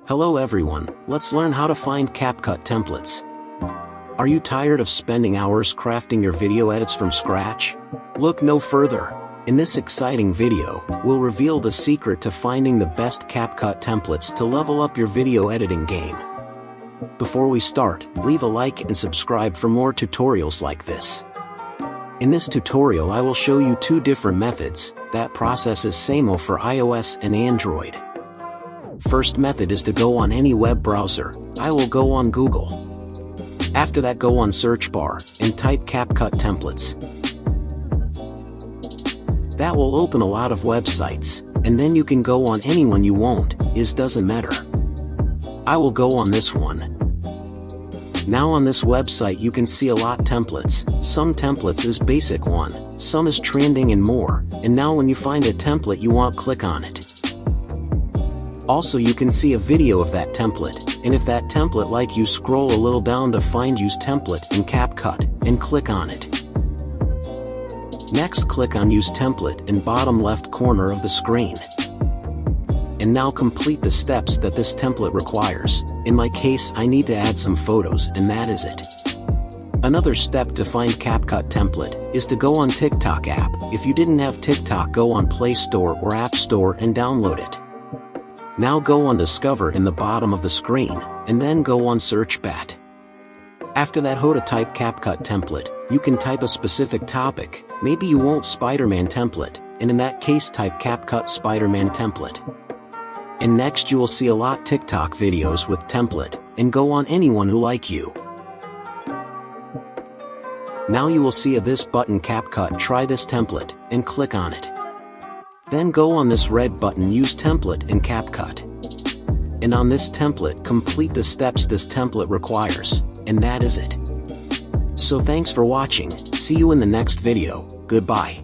Hello everyone, let's learn how to find CapCut templates. Are you tired of spending hours crafting your video edits from scratch? Look no further. In this exciting video, we'll reveal the secret to finding the best CapCut templates to level up your video editing game. Before we start, leave a like and subscribe for more tutorials like this. In this tutorial I will show you two different methods. That process is same for iOS and Android. First method is to go on any web browser. I will go on Google. After that, go on search bar and type CapCut templates. That will open a lot of websites, and then you can go on any one you want, doesn't matter. I will go on this one. Now on this website you can see a lot templates. Some templates is basic one, some is trending and more, and now when you find a template you want, click on it. Also you can see a video of that template, and if that template like you, scroll a little down to find use template in CapCut, and click on it. Next click on use template in bottom left corner of the screen. And now complete the steps that this template requires. In my case I need to add some photos, and that is it. Another step to find CapCut template is to go on TikTok app. If you didn't have TikTok, go on Play Store or App Store and download it. Now go on Discover in the bottom of the screen, and then go on Search Bat. After that, how to type CapCut template. You can type a specific topic. Maybe you want Spider-Man template, and in that case type CapCut Spider-Man template. And next you will see a lot TikTok videos with template, and go on anyone who like you. Now you will see this button CapCut try this template, and click on it. Then go on this red button use template in CapCut. And on this template complete the steps this template requires, and that is it. So thanks for watching, see you in the next video, goodbye.